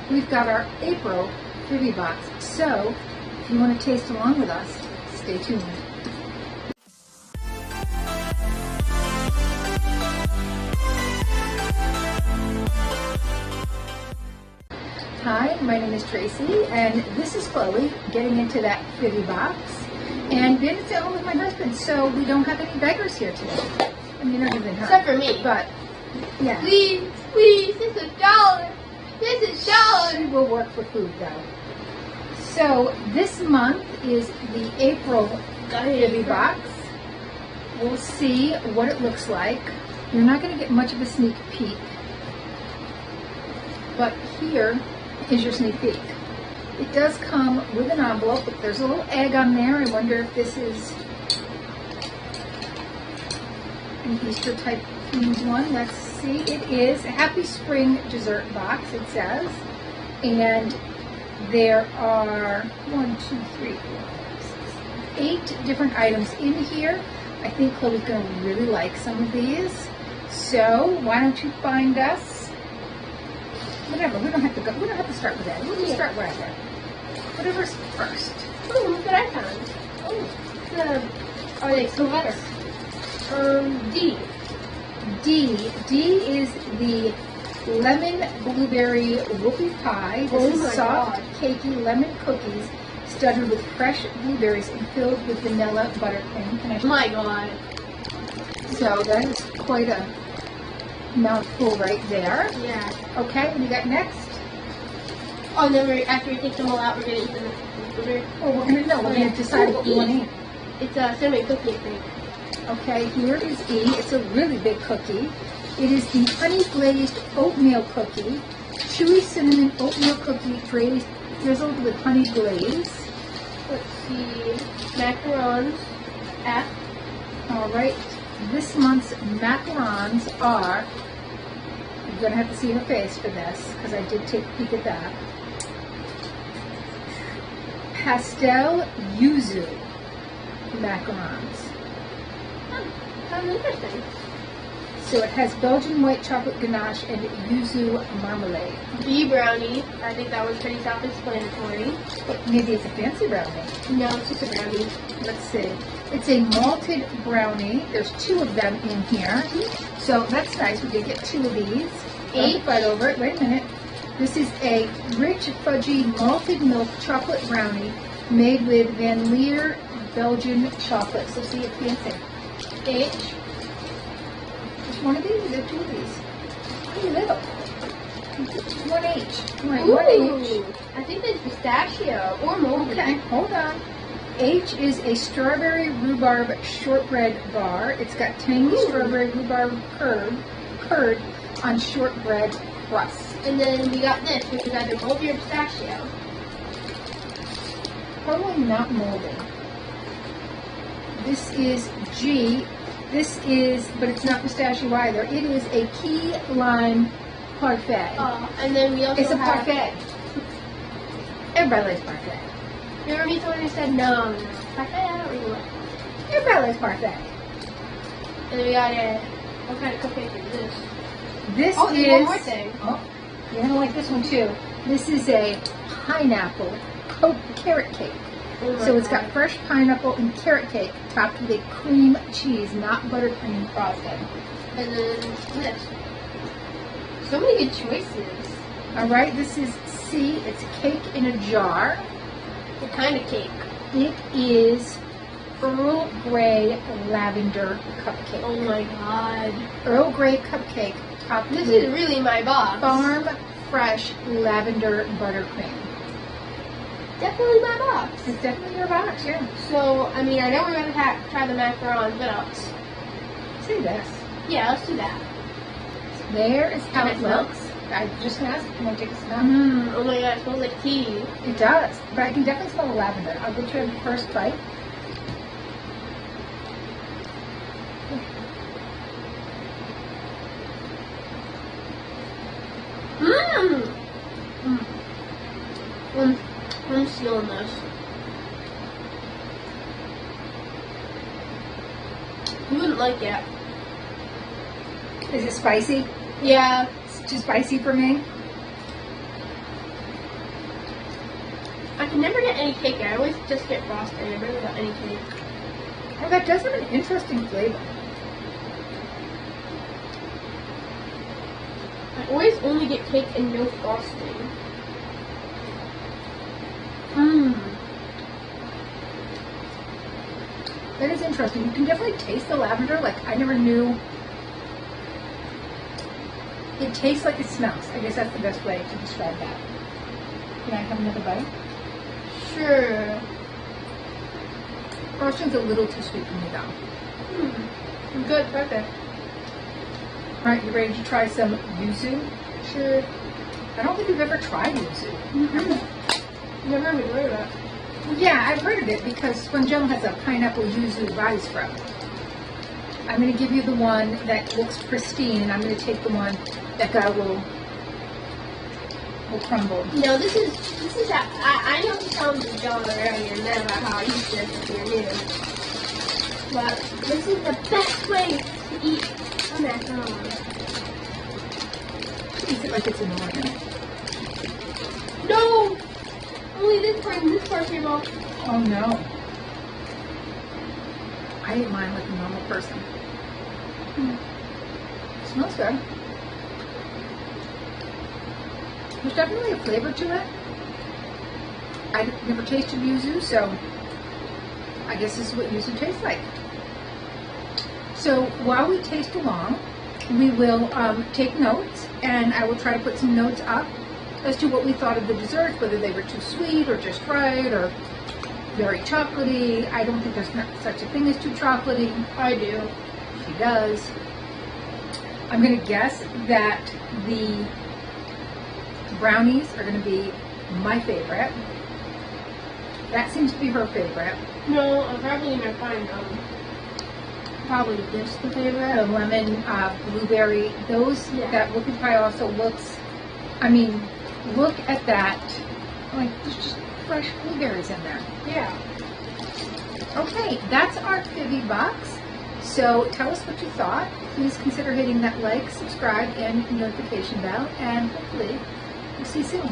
we've got our April Phivi box. So if you want to taste along with us, stay tuned. Hi, my name is Tracy, and this is Chloe getting into that Phivi box. And Bandit's at home with my husband, so we don't have any beggars here today. I mean, other than her. Except for me. But, yeah. Please, please, this is $1. This is $1. She will work for food, though. So, this month is the April Phivi box. We'll see what it looks like. You're not going to get much of a sneak peek. But here is your sneak peek. It does come with an envelope, but there's a little egg on there. I wonder if this is an Easter type themed one. Let's see. It is a Happy Spring dessert box, it says. And there are 8 different items in here. I think Chloe's going to really like some of these. So why don't you find us? Whatever, we don't have to go. We don't have to start with that. We'll just start wherever. Whatever's first. Oh, look what I found. Oh, are they sweaters? D. D is the lemon blueberry whoopie pie. This is soft, cakey lemon cookies studded with fresh blueberries and filled with vanilla buttercream. Oh my god. So that is quite a mouthful right there. Yeah. Okay, what do you got next? Oh, and then after we take them all out, we're going to eat them. Oh, we're going to decide what we want to eat. It's a cinnamon cookie, I think. Okay, here is E. It's a really big cookie. It is the honey glazed oatmeal cookie. Chewy cinnamon oatmeal cookie drizzled with honey glaze. Let's see. Macarons. F. All right. This month's macarons are, you're going to have to see her face for this, because I did take a peek at that. Pastel yuzu macarons. Sounds interesting. So it has Belgian white chocolate ganache and yuzu marmalade. B brownie. I think that was pretty self-explanatory. But maybe it's a fancy brownie. No, it's just a brownie. Let's see. It's a malted brownie. There's 2 of them in here. So that's nice. We did get 2 of these. Eight. Fight over it. Wait a minute. This is a rich, fudgy, malted milk chocolate brownie made with Van Leer Belgian chocolate. So see it fancy. H. Just one of these? Is there 2 of these? Pretty little. 1H. Right, Ooh, 1H. I think that's pistachio or mulberry. Okay, hold on. H is a strawberry rhubarb shortbread bar. It's got tangy strawberry rhubarb curd on shortbread crust. And then we got this, which is either moldy or pistachio. Probably not moldy. This is G. This is, but it's not pistachio either. It is a key lime parfait. And then we also It's a have... parfait. Everybody likes parfait. Remember me someone who said no. Parfait, I don't really like. Everybody likes parfait. And then we got a... What kind of cupcake is this? This Oh, is... there's one more thing. Oh, you're going to like this one too. This is a pineapple carrot cake. Oh So it's God. got fresh pineapple and carrot cake topped with a cream cheese, not buttercream frosting. And then this. So many good choices. All right, this is C. It's cake in a jar. What kind of cake? It is Earl Grey lavender cupcake. Oh my god. Earl Grey cupcake topped This with is really my box. farm fresh lavender buttercream. Definitely my box. It's definitely your box, yeah. So, I mean, I know we're going to try the macarons, but else. See this. Yeah, let's do that. There is how Can I it smell? looks. I just asked if you want to take a smell. Oh my god, it smells like tea. It does, but I can definitely smell the lavender. I'll get you the first bite. I'm stealing this. You wouldn't like it. Is it spicy? Yeah. It's too spicy for me. I can never get any cake. I always just get frosting. I never got any cake. Oh, that does have an interesting flavor. I always only get cake and no frosting. That is interesting. You can definitely taste the lavender. Like, I never knew. It tastes like it smells. I guess that's the best way to describe that. Can I have another bite? Sure. Frosting's a little too sweet for me, though. Good, perfect. All right, you ready to try some yuzu? Sure. I don't think you've ever tried yuzu. Never even heard of that. Yeah, I've heard of it because Spongello has a pineapple yuzu rice from. I'm going to give you the one that looks pristine, and I'm going to take the one that got a little crumbled. No, this is I know you told the John earlier and then about how I used this if you're new. But this is the best way to eat a macaroni. Eat it like it's annoying. No! Only this part came off. Oh no. I ate mine like a normal person. Smells good. There's definitely a flavor to it. I've never tasted yuzu, so I guess this is what yuzu tastes like. So while we taste along, we will take notes, and I will try to put some notes up as to what we thought of the desserts, whether they were too sweet or just right or very chocolatey. I don't think there's not such a thing as too chocolatey. I do. She does. I'm going to guess that the brownies are going to be my favorite. That seems to be her favorite. No, I'm probably gonna find probably this the favorite. The lemon, blueberry, those, Yeah. that whoopie pie also looks, I mean, look at that. Like, there's just fresh blueberries in there. Yeah. Okay, that's our Phivi box. So tell us what you thought. Please consider hitting that like, subscribe, and notification bell, and hopefully we'll see you soon.